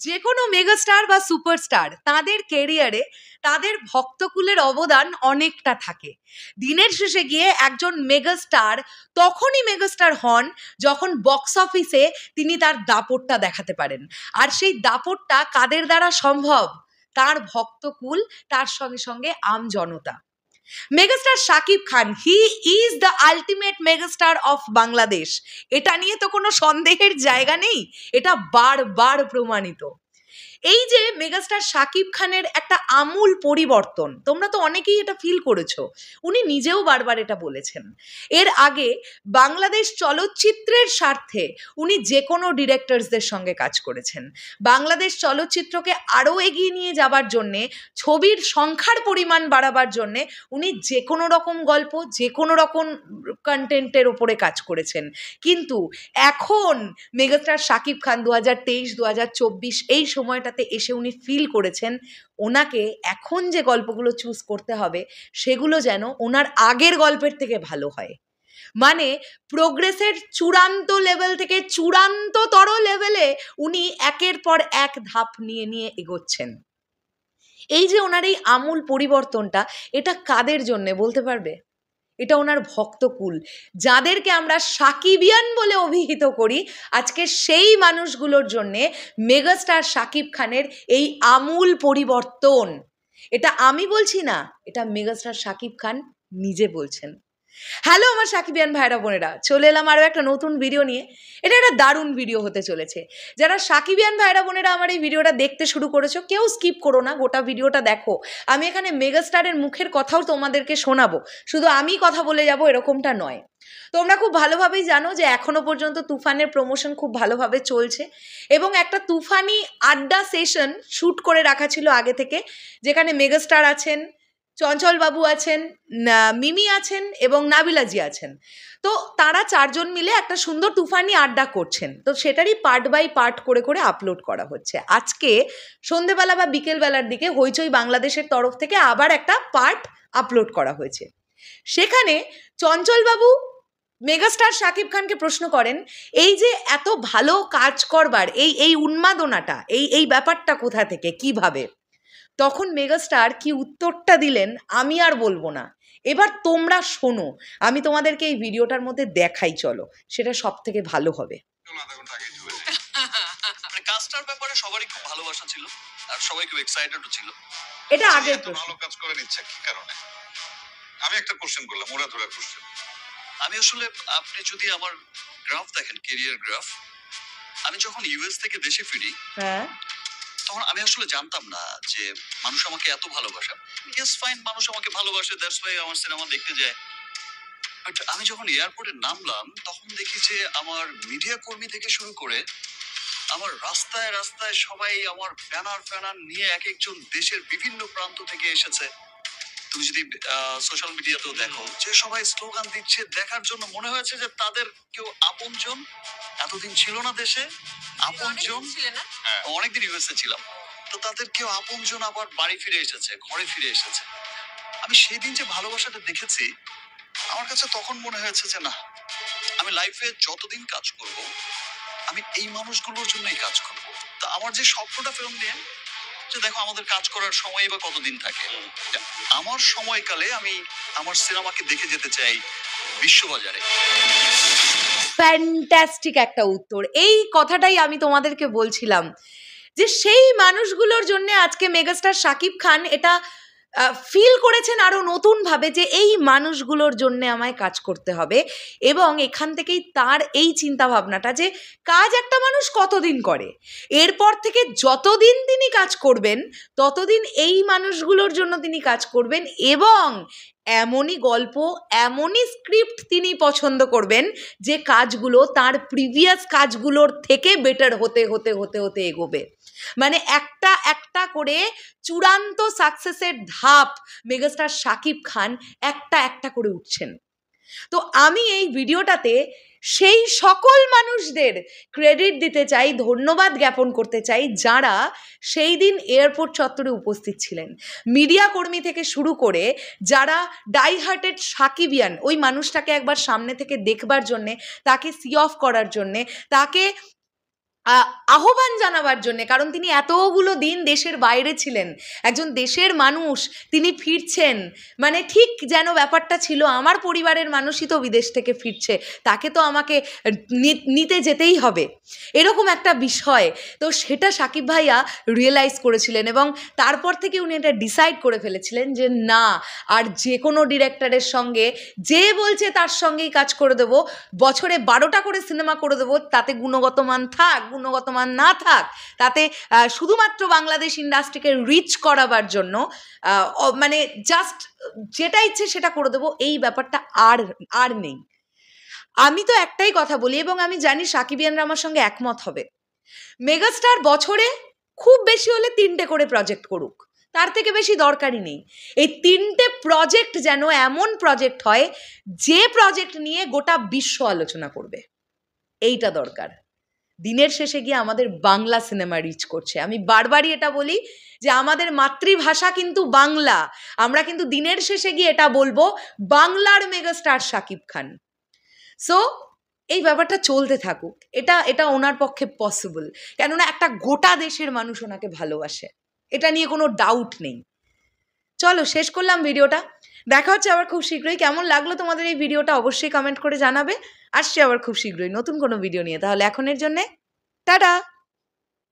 যে কোনো মেগাস্টার বা সুপারস্টার তাদের কেরিয়ারে তাদের ভক্তকুলের অবদান অনেকটা থাকে। দিনের শেষে গিয়ে একজন মেগাস্টার তখনই মেগাস্টার হন যখন বক্স অফিসে তিনি তার দাপটটা দেখাতে পারেন। আর সেই দাপটটা কাদের দ্বারা সম্ভব? তার ভক্তকুল, তার সঙ্গে সঙ্গে আম জনতা। Megastar Shakib Khan, he is the ultimate megastar of Bangladesh. এটা নিয়ে তো কোনো সন্দেহের জায়গা নেই, এটা বারবার প্রমাণিত। এই যে মেগাস্টার শাকিব খানের একটা আমূল পরিবর্তন, তোমরা তো অনেকেই এটা ফিল করেছো, উনি নিজেও বারবার এটা বলেছেন। এর আগে বাংলাদেশ চলচ্চিত্রের স্বার্থে উনি যে কোনো ডিরেক্টরসদের সঙ্গে কাজ করেছেন। বাংলাদেশ চলচ্চিত্রকে আরও এগিয়ে নিয়ে যাবার জন্যে, ছবির সংখ্যার পরিমাণ বাড়াবার জন্যে উনি যে কোনো রকম গল্প, যে কোনো রকম কন্টেন্টের ওপরে কাজ করেছেন। কিন্তু এখন মেগাস্টার শাকিব খান 2023, 2024 এই সময়টাতে এসে উনি ফিল করেছেন ওনাকে এখন যে গল্পগুলো চুজ করতে হবে সেগুলো যেন ওনার আগের গল্পের থেকে ভালো হয়। মানে প্রোগ্রেসের চূড়ান্ত লেভেল থেকে চূড়ান্ততর লেভেলে উনি একের পর এক ধাপ নিয়ে নিয়ে এগোচ্ছেন। এই যে ওনার এই আমূল পরিবর্তনটা, এটা কাদের জন্যে বলতে পারবে? এটা ওনার ভক্তকুল, যাদেরকে আমরা সাকিবিয়ান বলে অভিহিত করি। আজকে সেই মানুষগুলোর জন্যে মেগাস্টার শাকিব খানের এই আমূল পরিবর্তন, এটা আমি বলছি না, এটা মেগাস্টার শাকিব খান নিজে বলছেন। হ্যালো আমার সাকিবিয়ান ভাইরা বোনেরা, চলে এলাম আরও একটা নতুন ভিডিও নিয়ে। এটা একটা দারুণ ভিডিও হতে চলেছে। যারা সাকিবিয়ান ভাইরা বোনেরা আমার এই ভিডিওটা দেখতে শুরু করেছো, কেউ স্কিপ করো না, গোটা ভিডিওটা দেখো। আমি এখানে মেগাস্টারের মুখের কথাও তোমাদেরকে শোনাবো, শুধু আমি কথা বলে যাব এরকমটা নয়। তোমরা খুব ভালোভাবেই জানো যে এখনো পর্যন্ত তুফানের প্রমোশন খুব ভালোভাবে চলছে এবং একটা তুফানি আড্ডা সেশন শ্যুট করে রাখা ছিল আগে থেকে, যেখানে মেগাস্টার আছেন, চঞ্চল বাবু আছেন, মিমি আছেন এবং নাবিলাজি আছেন। তো তারা চারজন মিলে একটা সুন্দর তুফানি আড্ডা করছেন। তো সেটারই পার্ট বাই পার্ট করে করে আপলোড করা হচ্ছে। আজকে সন্ধেবেলা বা বিকেলবেলার দিকে হইচই বাংলাদেশের তরফ থেকে আবার একটা পার্ট আপলোড করা হয়েছে। সেখানে চঞ্চল বাবু মেগাস্টার শাকিব খানকে প্রশ্ন করেন, এই যে এত ভালো কাজ করবার এই উন্মাদনাটা, এই ব্যাপারটা কোথা থেকে, কিভাবে? তখন মেগাস্টার কি উত্তরটা দিলেন আমি আর বলবো না, এবার তোমরা শোনো, আমি তোমাদেরকে এই ভিডিওটার মধ্যে দেখাই, চলো, সেটা সব থেকে ভালো হবে। কাজটার ব্যাপারে সবারই খুব ভালোবাসা ছিল আর সবাই খুব এক্সাইটেডও ছিল। এটা আগের প্রশ্ন। ভালো কাজ করে নিচ্ছে কি কারণে? আমি একটা কোশ্চেন করলাম, ওরা ধরে কোশ্চেন। আমি আসলে, আপনি যদি আমার গ্রাফ দেখেন, ক্যারিয়ার গ্রাফ, আমি যখন ইউএস থেকে দেশে ফিরি, হ্যাঁ, তখন আমি আসলে জানতাম না যে মানুষ আমাকে এত ভালোবাসে। ইয়েস ফাইন, মানুষ আমাকে ভালোবাসে, দ্যাটস ওয়াই আমার সিনেমা দেখতে যায়। বাট আমি যখন এয়ারপোর্টে নামলাম তখন দেখি যে আমার মিডিয়া কর্মী থেকে শুরু করে আমার রাস্তায় রাস্তায় সবাই আমার ব্যানার ফ্যানার নিয়ে এক একজন দেশের বিভিন্ন প্রান্ত থেকে এসেছে। তুমি যদি সোশ্যাল মিডিয়াতেও দেখো যে সবাই স্লোগান দিচ্ছে, দেখার জন্য মনে হয়েছে যে তাদের কেউ আপনজন এতদিন ছিল না দেশে, আপনজন অনেকদিন ইউএসএ ছিলাম, তো তাদের কেউ আপনজন আবার বাড়ি ফিরে এসেছে, ঘরে ফিরে এসেছে। আমি সেই দিন যে ভালোবাসাটা দেখেছি, আমার কাছে তখন মনে হয়েছে যে না, আমি লাইফে যতদিন কাজ করব আমি এই মানুষগুলোর জন্যই কাজ করব। তা আমার যে স্বপ্নটা ফিল্ম নিয়ে, যে দেখো আমাদের কাজ করার সময় বা কতদিন থাকে, আমার সময়কালে আমি আমার সিনেমাকে দেখে যেতে চাই বিশ্ববাজারে। ফ্যান্টাস্টিক একটা উত্তর। এই কথাটাই আমি তোমাদেরকে বলছিলাম যে সেই মানুষগুলোর জন্য আজকে মেগাস্টার শাকিব খান এটা ফিল করেছেন আরও নতুনভাবে যে এই মানুষগুলোর জন্য আমায় কাজ করতে হবে। এবং এখান থেকেই তার এই চিন্তা ভাবনাটা যে কাজ একটা মানুষ কতদিন করে, এরপর থেকে যতদিন তিনি কাজ করবেন ততদিন এই মানুষগুলোর জন্য তিনি কাজ করবেন এবং এমনই গল্প, এমনই স্ক্রিপ্ট তিনি পছন্দ করবেন যে কাজগুলো তার প্রিভিয়াস কাজগুলোর থেকে বেটার হতে হতে হতে হতে এগোবে। মানে একটা একটা করে চূড়ান্ত সাকসেসের ধাপ মেগাস্টার শাকিব খান একটা একটা করে উঠছেন। তো আমি এই ভিডিওটাতে সেই সকল মানুষদের ক্রেডিট দিতে চাই, ধন্যবাদ জ্ঞাপন করতে চাই যারা সেই দিন এয়ারপোর্ট চত্বরে উপস্থিত ছিলেন। মিডিয়া কর্মী থেকে শুরু করে যারা ডাইহার্টেড সাকিবিয়ান, ওই মানুষটাকে একবার সামনে থেকে দেখবার জন্যে, তাকে সি অফ করার জন্যে, তাকে আহ্বান জানাবার জন্যে, কারণ তিনি এতগুলো দিন দেশের বাইরে ছিলেন, একজন দেশের মানুষ, তিনি ফিরছেন, মানে ঠিক যেন ব্যাপারটা ছিল আমার পরিবারের মানুষই তো বিদেশ থেকে ফিরছে, তাকে তো আমাকে নিতে যেতেই হবে, এরকম একটা বিষয়। তো সেটা সাকিব ভাইয়া রিয়েলাইজ করেছিলেন এবং তারপর থেকে উনি এটা ডিসাইড করে ফেলেছিলেন যে না, আর যে কোনো ডিরেক্টরের সঙ্গে যে বলছে তার সঙ্গেই কাজ করে দেবো, বছরে 12টা করে সিনেমা করে দেবো, তাতে গুণগত মান থাক গুণগত মান না থাক, তাতে শুধুমাত্র বাংলাদেশ ইন্ডাস্ট্রিকে রিচ করাবার জন্য মানে জাস্ট যেটা ইচ্ছে সেটা করে দেবো, এই ব্যাপারটা আর নেই। আমি তো একটাই কথা বলি এবং আমি জানি সাকিবিয়ানরা আমার সঙ্গে একমত হবে, মেগাস্টার বছরে খুব বেশি হলে 3টে করে প্রজেক্ট করুক, তার থেকে বেশি দরকারই নেই। এই 3টে প্রজেক্ট যেন এমন প্রজেক্ট হয় যে প্রজেক্ট নিয়ে গোটা বিশ্ব আলোচনা করবে, এইটা দরকার। দিনের শেষে গিয়ে আমাদের বাংলা সিনেমা রিচ করছে, আমি বারবারই এটা বলি যে আমাদের মাতৃভাষা কিন্তু বাংলা, আমরা কিন্তু দিনের শেষে গিয়ে এটা বলবো বাংলার মেগাস্টার শাকিব খান। সো এই ব্যাপারটা চলতে থাকুক, এটা ওনার পক্ষে পসিবল, কেননা একটা গোটা দেশের মানুষ ওনাকে ভালোবাসে, এটা নিয়ে কোনো ডাউট নেই। চলো শেষ করলাম ভিডিওটা, দেখা হচ্ছে আবার খুব শীঘ্রই। কেমন লাগলো তোমাদের এই ভিডিওটা অবশ্যই কমেন্ট করে জানাবে। আসছি আবার খুব শীঘ্রই নতুন কোনো ভিডিও নিয়ে, তাহলে এখনের জন্যে টাটা।